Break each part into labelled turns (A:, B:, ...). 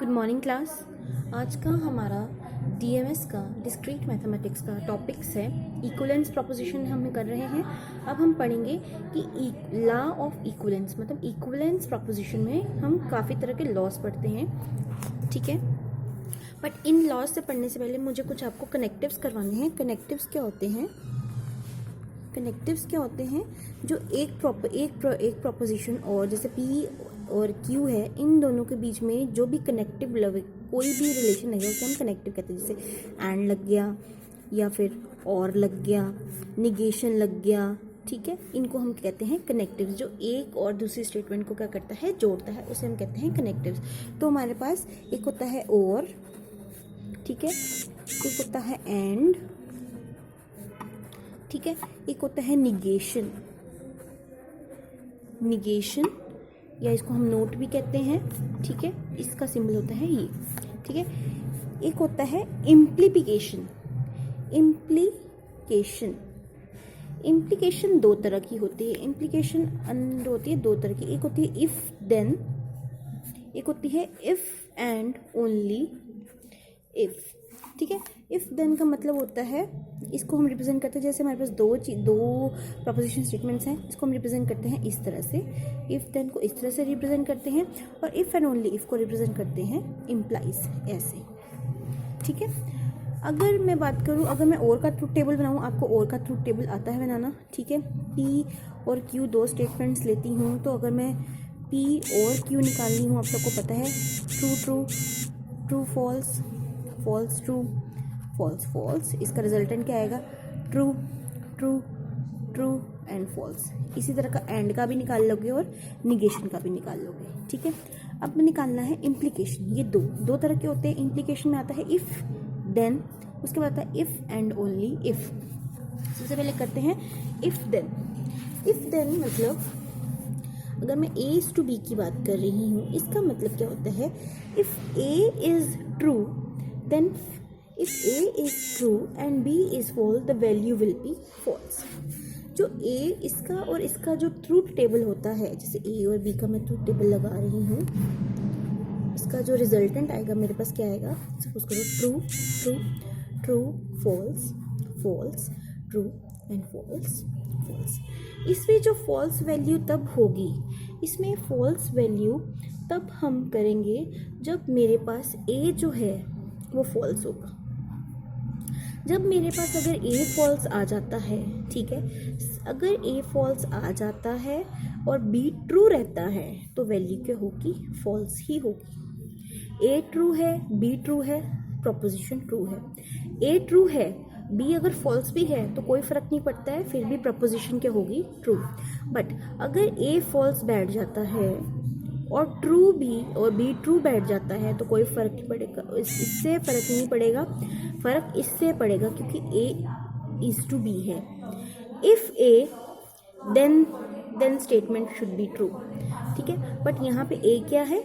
A: Good morning class. आज का हमारा डीएमएस का डिस्क्रीट मैथमेटिक्स का टॉपिक्स है इक्विवेलेंस प्रोपोजिशन हम कर रहे हैं। अब हम पढ़ेंगे कि लॉ ऑफ इक्विवेलेंस मतलब इक्विवेलेंस प्रोपोजिशन में हम काफ़ी तरह के लॉज पढ़ते हैं, ठीक है। बट इन लॉज से पढ़ने से पहले मुझे कुछ आपको कनेक्टिव्स करवाने हैं। कनेक्टिव्स क्या होते हैं? कनेक्टिव्स क्या होते हैं? जो एक प्रोपोजिशन और जैसे P और Q है, इन दोनों के बीच में जो भी कनेक्टिव कोई भी रिलेशन है उसे हम कनेक्टिव कहते हैं। जैसे एंड लग गया या फिर और लग गया, निगेशन लग गया, ठीक है। इनको हम कहते हैं कनेक्टिव्स। जो एक और दूसरी स्टेटमेंट को क्या करता है, जोड़ता है, उसे हम कहते हैं कनेक्टिव्स। तो हमारे पास एक होता है और, ठीक है, एक होता है एंड, ठीक है, एक होता है निगेशन या इसको हम नोट भी कहते हैं, ठीक है। इसका सिंबल होता है ये, ठीक है। एक होता है इम्प्लीकेशन दो तरह की होती है। इम्प्लीकेशन होती है दो तरह की। एक होती है इफ देन, एक होती है इफ एंड ओनली इफ, ठीक है। इफ देन का मतलब होता है, इसको हम रिप्रेजेंट करते हैं, जैसे हमारे पास दो प्रोपोजिशन स्टेटमेंट्स हैं, इसको हम रिप्रेजेंट करते हैं इस तरह से। इफ देन को इस तरह से रिप्रेजेंट करते हैं और इफ एंड ओनली इफ को रिप्रेजेंट करते हैं इम्प्लाइज, ऐसे, ठीक है। अगर मैं बात करूं, अगर मैं और का ट्रूथ टेबल बनाऊं, आपको और का ट्रूथ टेबल आता है बनाना, ठीक है। P और Q दो स्टेटमेंट्स लेती हूं, तो अगर मैं P और Q निकाल रही हूं, आप सबको पता है true false, false true, false false, इसका रिजल्टेंट क्या आएगा, true true true and false. इसी तरह का एंड का भी निकाल लोगे और निगेशन का भी निकाल लोगे, ठीक है। अब निकालना है इम्प्लीकेशन। ये दो तरह के होते हैं। इम्प्लीकेशन में आता है इफ देन, उसके बाद आता है इफ एंड ओनली इफ। सबसे पहले करते हैं इफ देन। इफ देन मतलब अगर मैं A is to B की बात कर रही हूँ, इसका मतलब क्या होता है, if A is true then if A is true and B is false the value will be false। जो A इसका और इसका जो ट्रूथ टेबल होता है, जैसे A और B का मैं ट्रूथ टेबल लगा रही हूँ, इसका जो रिजल्टेंट आएगा मेरे पास क्या आएगा, सपोज करो true true true false false true and false false. इसमें जो फॉल्स वैल्यू तब होगी, इसमें फॉल्स वैल्यू तब हम करेंगे जब मेरे पास A जो है वो फॉल्स होगा। जब मेरे पास अगर A फॉल्स आ जाता है, ठीक है, अगर A फॉल्स आ जाता है और B ट्रू रहता है तो वैल्यू क्या होगी, फॉल्स ही होगी। A ट्रू है, B ट्रू है, प्रोपोजिशन ट्रू है। A ट्रू है, B अगर फॉल्स भी है तो कोई फर्क नहीं पड़ता है, फिर भी प्रपोजिशन क्या होगी, ट्रू। बट अगर A फॉल्स बैठ जाता है और ट्रू भी और B ट्रू बैठ जाता है तो कोई फर्क नहीं पड़ेगा, इससे फर्क नहीं पड़ेगा, फर्क इससे पड़ेगा क्योंकि A is to B है। If A then statement should be true, ठीक है। बट यहाँ पे A क्या है,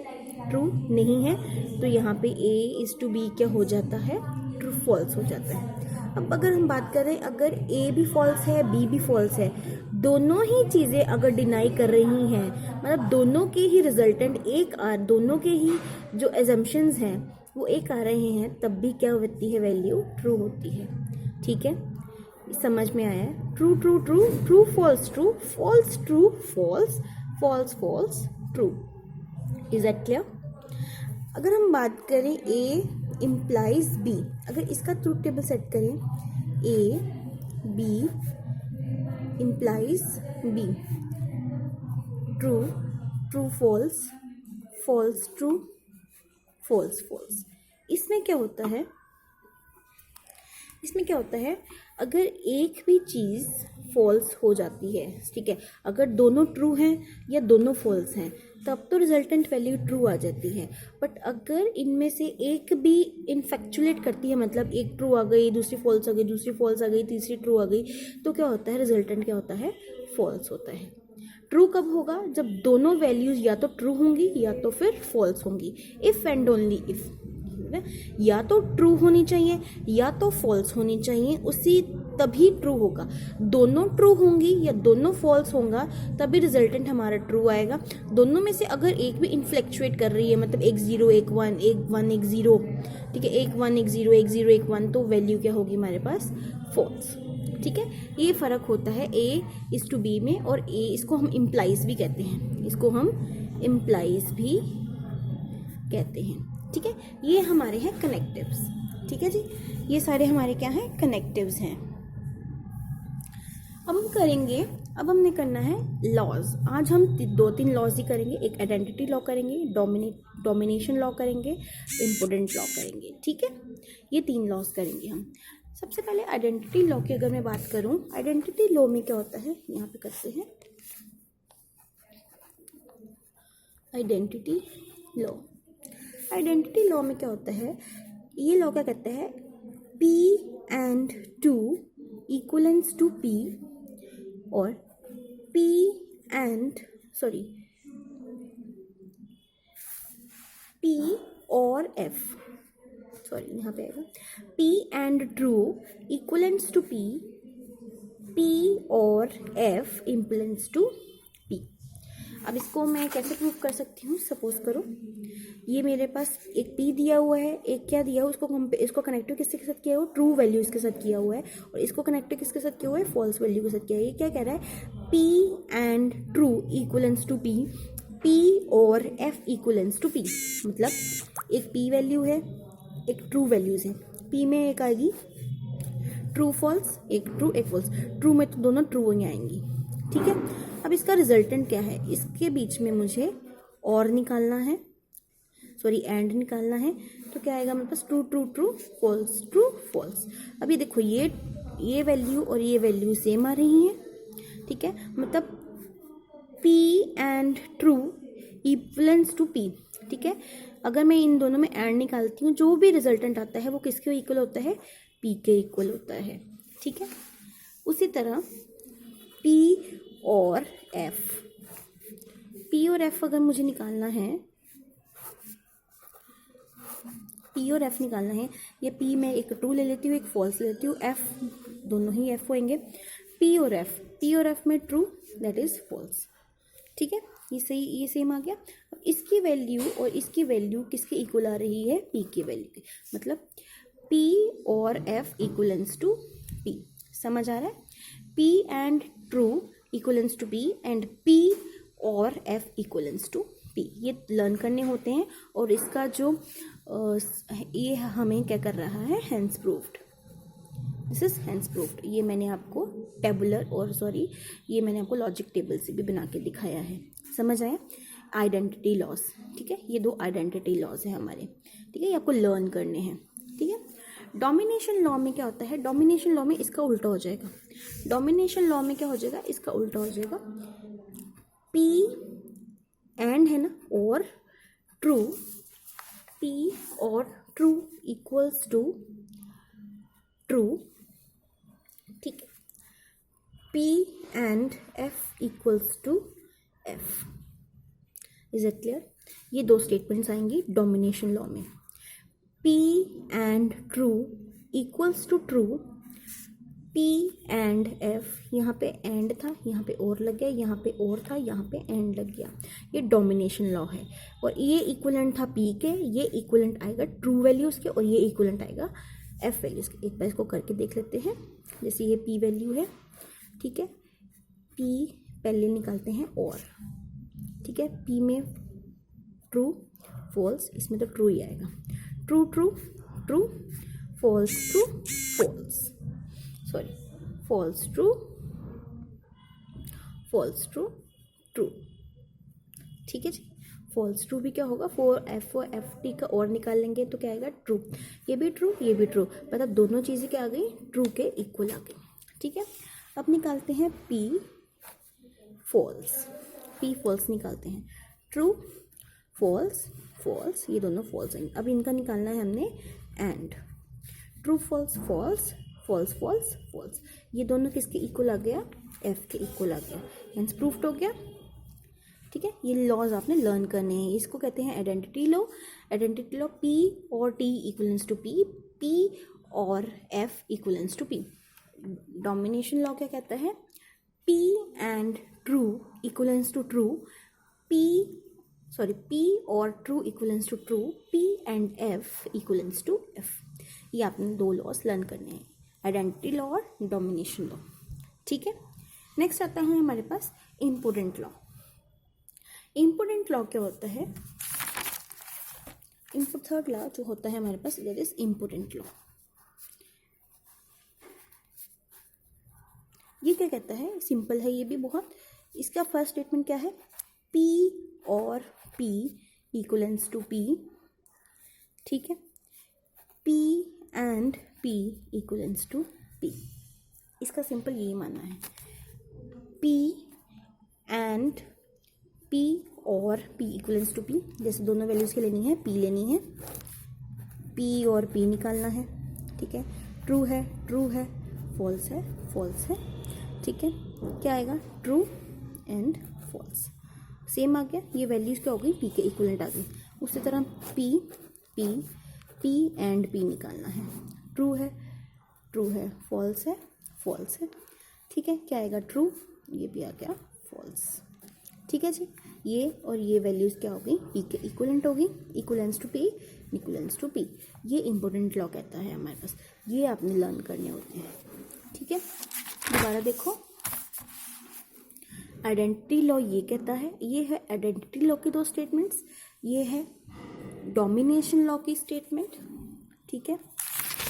A: ट्रू नहीं है, तो यहाँ पे A is to B क्या हो जाता है, ट्रू फॉल्स हो जाता है। अब अगर हम बात करें, अगर A भी फॉल्स है B भी फॉल्स है, दोनों ही चीज़ें अगर डिनाई कर रही हैं, मतलब दोनों के ही रिजल्टेंट दोनों के ही जो एजम्पशंस हैं वो एक आ रहे हैं, तब भी क्या होती है, वैल्यू ट्रू होती है, ठीक है। समझ में आया है? True true true true false true false true false false false true. Is that clear? अगर हम बात करें A इम्प्लाइज B, अगर इसका ट्रूथ टेबल सेट करें, A B implies B, true true false false true false false. इसमें क्या होता है, अगर एक भी चीज़ फॉल्स हो जाती है, ठीक है, अगर दोनों ट्रू हैं या दोनों फॉल्स हैं तब तो रिजल्टेंट वैल्यू ट्रू आ जाती है। बट अगर इनमें से एक भी इनफैक्चुएट करती है, मतलब एक ट्रू आ गई, दूसरी फॉल्स आ गई, दूसरी फॉल्स आ गई, तीसरी ट्रू आ गई, तो क्या होता है, रिजल्टेंट क्या होता है, फॉल्स होता है। ट्रू कब होगा, जब दोनों वैल्यूज या तो ट्रू होंगी या तो फिर फॉल्स होंगी। इफ एंड ओनली इफ, या तो ट्रू होनी चाहिए या तो फॉल्स होनी चाहिए, उसी तभी ट्रू होगा। दोनों ट्रू होंगी या दोनों फॉल्स होगा तभी रिजल्टेंट हमारा ट्रू आएगा। दोनों में से अगर एक भी इनफ्लेक्चुएट कर रही है, मतलब एक 0 एक 1 एक 1 एक 0, ठीक है, एक 1 एक 0 एक 0 एक 1, तो वैल्यू क्या होगी हमारे पास? फॉल्स। ठीक है, ये फ़र्क होता है ए इज टू बी में, और ए इसको हम इम्प्लाइज भी कहते हैं, इसको हम इम्प्लाइज भी कहते हैं। ठीक है, ये हमारे हैं कनेक्टिव्स। ठीक है जी, ये सारे हमारे क्या हैं? कनेक्टिव्स हैं। अब हम करेंगे, अब हमने करना है लॉज। आज हम 2-3 लॉज ही करेंगे। एक आइडेंटिटी लॉ करेंगे, डोमिनेशन लॉ करेंगे, इम्पोर्टेंट लॉ करेंगे। ठीक है, ये 3 लॉज करेंगे हम। सबसे पहले आइडेंटिटी लॉ की अगर मैं बात करूं, आइडेंटिटी लॉ में क्या होता है, यहाँ पे करते हैं आइडेंटिटी लॉ। आइडेंटिटी लॉ में क्या होता है, ये लॉ क्या कहता है, P and 2 equivalence to P, और P और F, यहाँ पे आएगा P and true equivalence to P और F इक्वलेंस टू P। अब इसको मैं कैसे प्रूव कर सकती हूँ? सपोज करो ये मेरे पास एक P दिया हुआ है, एक क्या दिया हुआ है, इसको कनेक्टिव किसके साथ किया हुआ है? ट्रू वैल्यू इसके साथ किया हुआ है, और इसको कनेक्टिव किसके साथ किया हुआ है? फॉल्स वैल्यू के साथ किया है। ये क्या कह रहा है? P and true equivalence to P और F इक्वलेंस टू P। मतलब एक P वैल्यू है, एक ट्रू वैल्यूज है। P में एक आएगी ट्रू फॉल्स, एक ट्रू एक फॉल्स, ट्रू में तो दोनों ट्रू ही आएंगी। ठीक है, अब इसका रिजल्टेंट क्या है? इसके बीच में मुझे और निकालना है, एंड निकालना है। तो क्या आएगा मेरे पास? True true true, false true false. अभी देखो ये वैल्यू और ये वैल्यू सेम आ रही हैं। ठीक है, मतलब P and true equivalence to P। ठीक है, अगर मैं इन दोनों में एंड निकालती हूँ, जो भी रिजल्टेंट आता है वो किसके इक्वल होता है? P के इक्वल होता है। ठीक है, उसी तरह P और F अगर मुझे निकालना है, P और F निकालना है, ये P में एक ट्रू ले लेती हूँ, एक फॉल्स ले लेती हूँ, F दोनों ही F होंगे। P और F में ट्रू दैट इज फॉल्स। ठीक है, ये सही, ये सेम आ गया। इसकी वैल्यू और इसकी वैल्यू किसके इक्वल आ रही है? P की वैल्यू की। मतलब P और F इक्वलेंस टू P। समझ आ रहा है? P and true equivalence to P and P और F इक्वलेंस टू P। ये लर्न करने होते हैं, और इसका जो ये हमें क्या कर रहा है? Hence proved. This is hence proved. ये मैंने आपको टेबुलर ये मैंने आपको लॉजिक टेबल से भी बना के दिखाया है। समझ आया? Identity loss. ठीक है, ये 2 आइडेंटिटी लॉस है हमारे। ठीक है, ये आपको लर्न करने हैं। ठीक है, डोमिनेशन लॉ में क्या होता है? डोमिनेशन लॉ में इसका उल्टा हो जाएगा। डोमिनेशन लॉ में क्या हो जाएगा? इसका उल्टा हो जाएगा। P एंड है ना, और ट्रू, P और ट्रू इक्वल्स टू ट्रू। ठीक है, P and F equals to F। Is it clear? ये 2 स्टेटमेंट्स आएंगी डोमिनेशन लॉ में। P and true equals to true, P and F, यहाँ पे एंड था, यहाँ पे और लग गया, यहाँ पे और था, यहाँ पे एंड लग गया। ये डोमिनेशन लॉ है। और ये इक्वलेंट था P के, ये इक्वलेंट आएगा ट्रू वैल्यूज़ के, और ये इक्वलेंट आएगा F वैल्यूज़ के। एक बार इसको करके देख लेते हैं। जैसे ये P वैल्यू है, ठीक है, P पहले निकालते हैं और, ठीक है, P में ट्रू फॉल्स, इसमें तो ट्रू ही आएगा। True true true, false true false, false true false true true. ठीक है जी, फॉल्स ट्रू भी क्या होगा? एफ टी का और निकाल लेंगे तो क्या आएगा? ट्रू। ये भी ट्रू, ये भी ट्रू, मतलब दोनों चीज़ें क्या आ गई? ट्रू के इक्वल आ गई। ठीक है, अब निकालते हैं P फॉल्स निकालते हैं। ट्रू फॉल्स फॉल्स, ये दोनों फॉल्स हैं। अब इनका निकालना है हमने and. True false false, false false false, ये दोनों किसके इक्वल आ गया? F के इक्वल आ गया। हेंस प्रूफ्ड हो गया। ठीक है, ये लॉज आपने लर्न करने हैं। इसको कहते हैं identity law. Identity law P और T equivalence to P, P और F equivalence to P। Domination law क्या कहता है, P and true equivalence to true, P और true equivalence to true, P and F equivalence to F। ये आपने दो laws learn करने हैं, आइडेंटिटी लॉ और डोमिनेशन लॉ। ठीक है, नेक्स्ट आता है हमारे पास इम्पोर्टेंट लॉ। इम्पोर्टेंट लॉ क्या होता है, थर्ड लॉ जो होता है हमारे पास, दैट इज इम्पोर्टेंट लॉ। ये क्या कहता है, सिंपल है ये भी बहुत। इसका फर्स्ट स्टेटमेंट क्या है, P और P इक्वलेंस टू P, ठीक है, P and P equivalence to P। इसका सिंपल यही मानना है, P एंड P और P इक्वलेंस टू P। जैसे दोनों वैल्यूज़ की लेनी है, P लेनी है, P और P निकालना है, ठीक है। ट्रू है, फॉल्स है, ठीक है। क्या आएगा, ट्रू एंड फॉल्स, सेम आ गया। ये वैल्यूज़ क्या हो गई, P के इक्वलेंट आ गई। उसी तरह P एंड P निकालना है, ट्रू है, फॉल्स है, ठीक है। क्या आएगा, ट्रू, ये भी आ गया फॉल्स, ठीक है जी। ये और ये वैल्यूज़ क्या हो गई, P के इक्वलेंट हो गई, इक्वलेंस टू P। ये इंपॉर्टेंट लॉ कहता है हमारे पास, ये आपने लर्न करने होते हैं, ठीक है। दोबारा देखो, आइडेंटिटी लॉ ये कहता है, ये है आइडेंटिटी लॉ की दो स्टेटमेंट्स, ये है डोमिनेशन लॉ की स्टेटमेंट, ठीक है।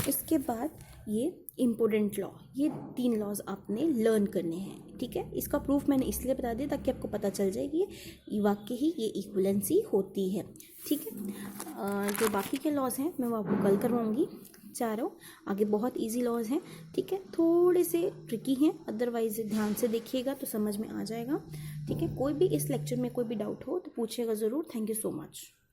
A: इसके बाद ये इम्पोर्टेंट लॉ, ये तीन लॉज आपने लर्न करने हैं, ठीक है। इसका प्रूफ मैंने इसलिए बता दिया ताकि आपको पता चल जाए कि ये वाकई ही ये इक्वलेंसी होती है, ठीक है। जो बाकी के लॉज हैं मैं वो आपको कल करवाऊंगी, चारों आगे बहुत इजी लॉज हैं, ठीक है। थोड़े से ट्रिकी हैं, अदरवाइज ध्यान से देखिएगा तो समझ में आ जाएगा, ठीक है। कोई भी इस लेक्चर में कोई भी डाउट हो तो पूछिएगा ज़रूर। Thank you so much.